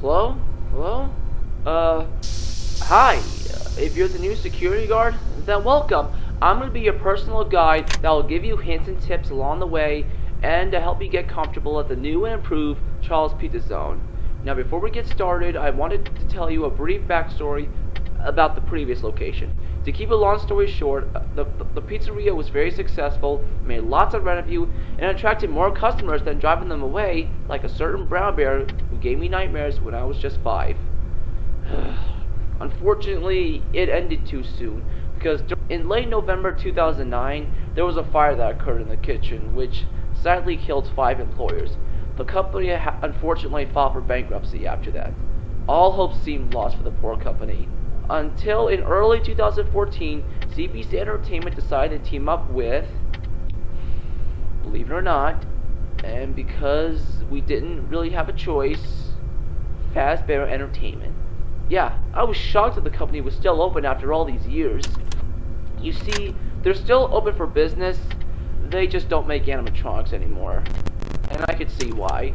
Hello? Hello? Hi. If you're the new security guard, then welcome. I'm going to be your personal guide that will give you hints and tips along the way and to help you get comfortable at the new and improved Charles Pizza Zone. Now, before we get started, I wanted to tell you a brief backstory about the previous location. To keep a long story short, the pizzeria was very successful, made lots of revenue, and attracted more customers than driving them away, like a certain brown bear who gave me nightmares when I was just 5. Unfortunately, it ended too soon, because in late November 2009, there was a fire that occurred in the kitchen, which sadly killed 5 employees. The company unfortunately filed for bankruptcy after that. All hope seemed lost for the poor company. Until in early 2014, CBC Entertainment decided to team up with, believe it or not, and because we didn't really have a choice, Fazbear Entertainment. Yeah, I was shocked that the company was still open after all these years. You see, they're still open for business, they just don't make animatronics anymore. And I could see why.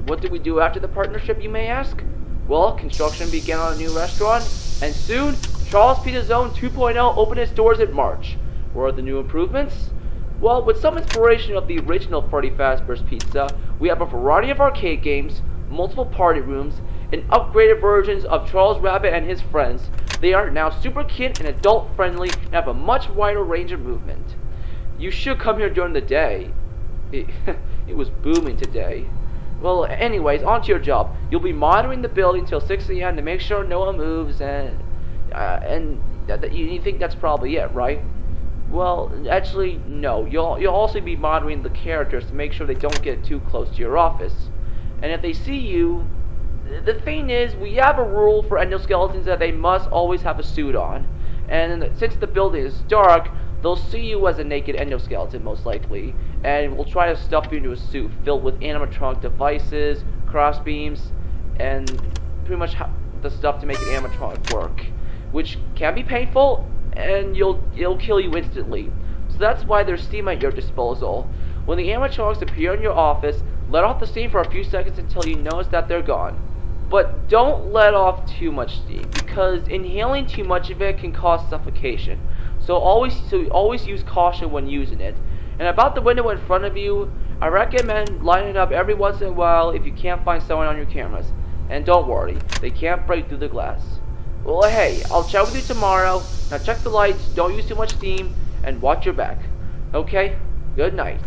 What did we do after the partnership, you may ask? Well, construction began on a new restaurant, and soon, Charles Pizza Zone 2.0 opened its doors in March. What are the new improvements? Well, with some inspiration of the original Freddy Fazbear's Pizza, we have a variety of arcade games, multiple party rooms, and upgraded versions of Charles Rabbit and his friends. They are now super cute and adult friendly and have a much wider range of movement. You should come here during the day. It was booming today. Well, anyways, on to your job. You'll be monitoring the building till 6 a.m. to make sure no one moves, and you think that's probably it, right? Well, actually, no. You'll also be monitoring the characters to make sure they don't get too close to your office. And if they see you, the thing is, we have a rule for endoskeletons that they must always have a suit on. And since the building is dark, they'll see you as a naked endoskeleton, most likely, and will try to stuff you into a suit filled with animatronic devices, crossbeams, and pretty much the stuff to make an animatronic work, which can be painful, and it'll kill you instantly. So that's why there's steam at your disposal. When the animatronics appear in your office, let off the steam for a few seconds until you notice that they're gone. But don't let off too much steam, because inhaling too much of it can cause suffocation. So always use caution when using it. And about the window in front of you, I recommend lining it up every once in a while if you can't find someone on your cameras. And don't worry, they can't break through the glass. Well, hey, I'll chat with you tomorrow. Now check the lights, don't use too much steam, and watch your back. Okay? Good night.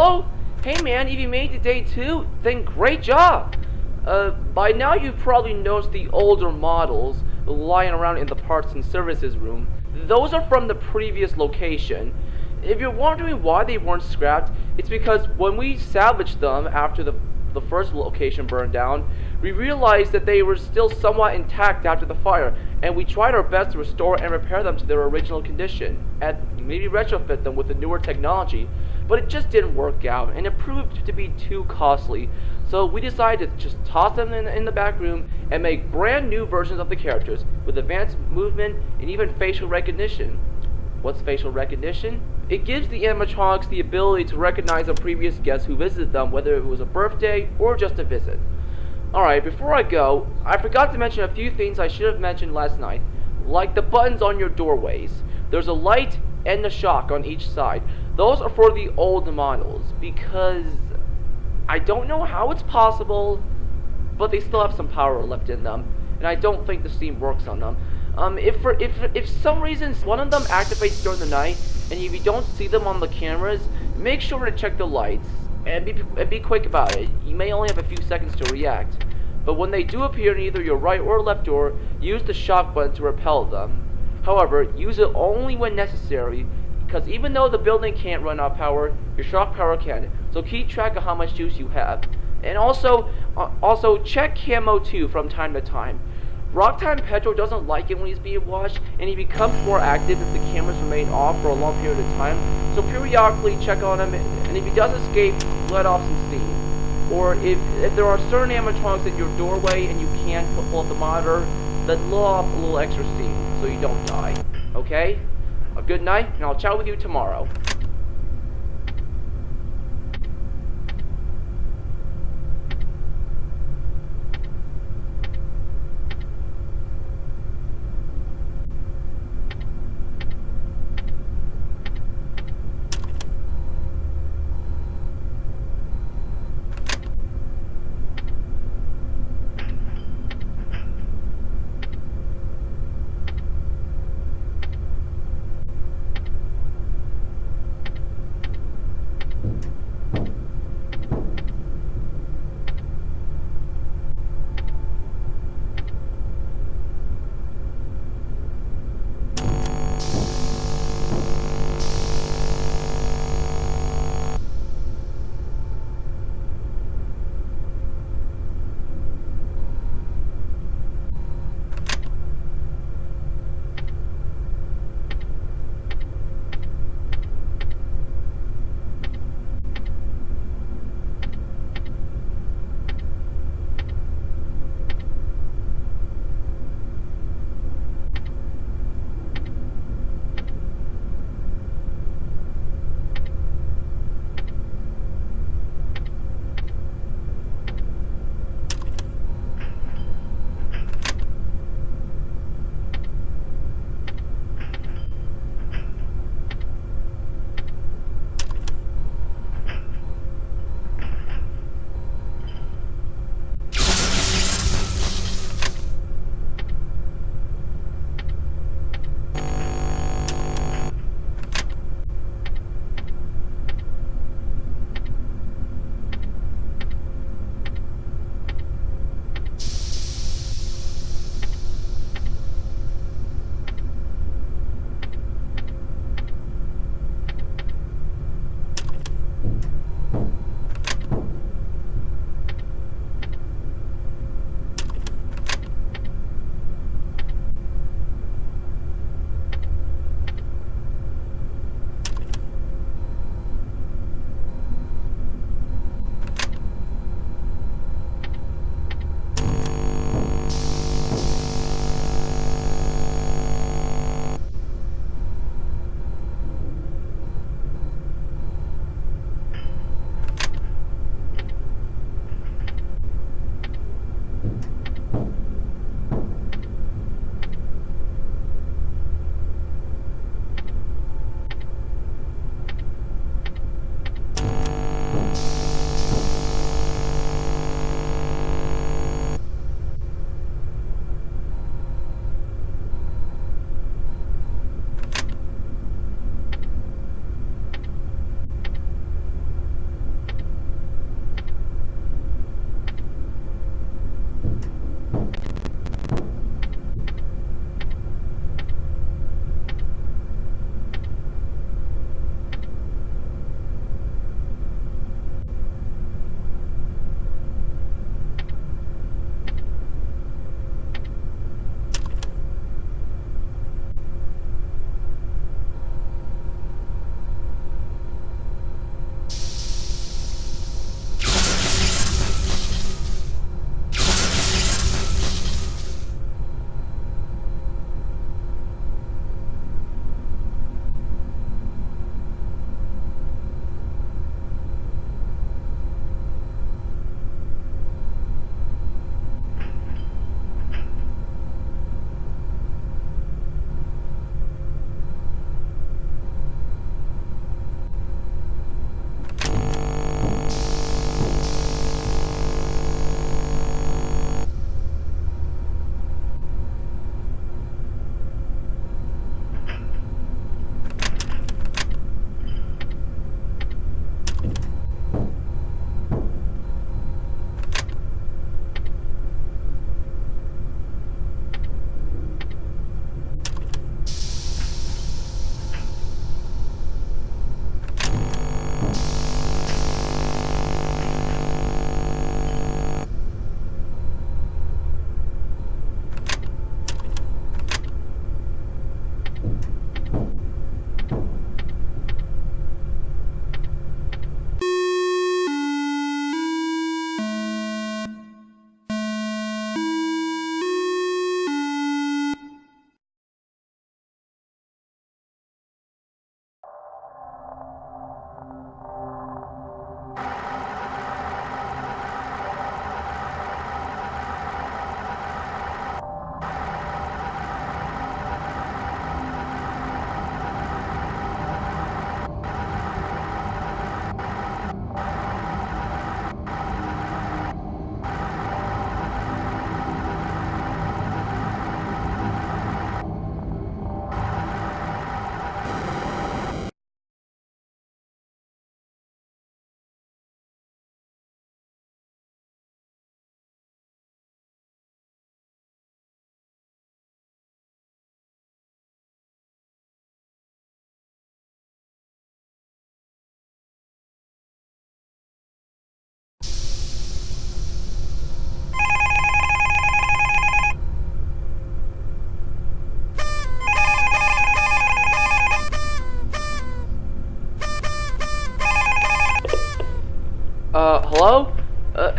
hello? Hey man, if you made it to day 2, then great job! By now you've probably noticed the older models lying around in the parts and services room. Those are from the previous location. If you're wondering why they weren't scrapped, it's because when we salvaged them after the first location burned down, we realized that they were still somewhat intact after the fire, and we tried our best to restore and repair them to their original condition, and maybe retrofit them with the newer technology, but it just didn't work out, and it proved to be too costly. So we decided to just toss them in the back room and make brand new versions of the characters with advanced movement and even facial recognition. What's facial recognition? It gives the animatronics the ability to recognize a previous guest who visited them, whether it was a birthday or just a visit. Alright, before I go, I forgot to mention a few things I should have mentioned last night, like the buttons on your doorways. There's a light and a shock on each side. Those are for the old models, because I don't know how it's possible, but they still have some power left in them, and I don't think the steam works on them. If some reason one of them activates during the night, and if you don't see them on the cameras, make sure to check the lights, and be quick about it. You may only have a few seconds to react. But when they do appear in either your right or left door, use the shock button to repel them. However, use it only when necessary, because even though the building can't run off power, your shock power can. So keep track of how much juice you have. And also check Camo 2 from time to time. Rocktime Petro doesn't like it when he's being watched, and he becomes more active if the cameras remain off for a long period of time. So periodically check on him, and if he does escape, let off some steam. Or if there are certain animatronics in your doorway and you can't pull up the monitor, then let off a little extra steam so you don't die. Okay? A good night, and I'll chat with you tomorrow.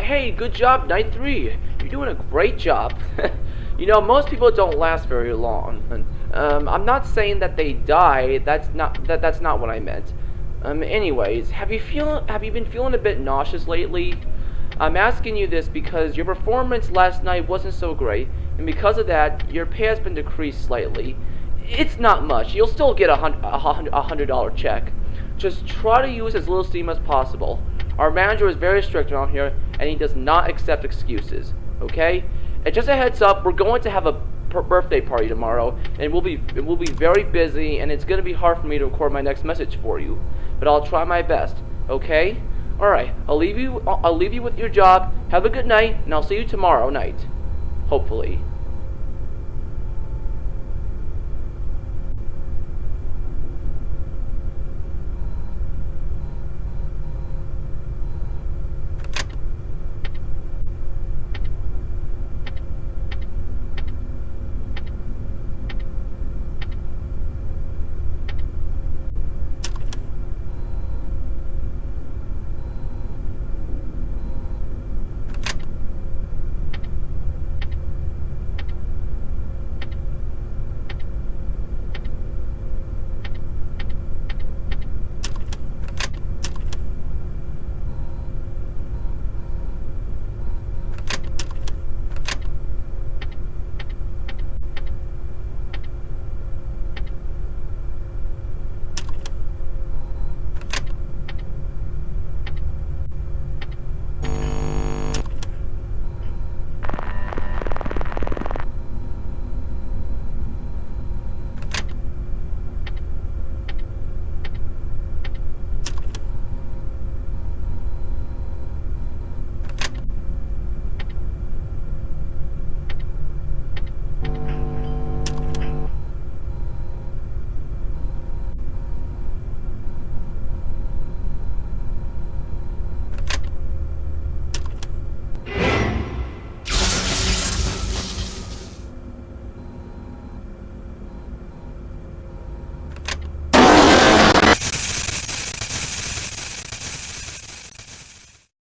hey, good job, night 3. You're doing a great job. You know, most people don't last very long. I'm not saying that they die. That's not what I meant. Anyways, have you been feeling a bit nauseous lately? I'm asking you this because your performance last night wasn't so great, and because of that, your pay has been decreased slightly. It's not much. You'll still get a $100 check. Just try to use as little steam as possible. Our manager is very strict around here, and he does not accept excuses. Okay? And just a heads up, we're going to have a birthday party tomorrow, and we'll be very busy, and it's going to be hard for me to record my next message for you. But I'll try my best. Okay? All right. I'll leave you with your job. Have a good night, and I'll see you tomorrow night. Hopefully.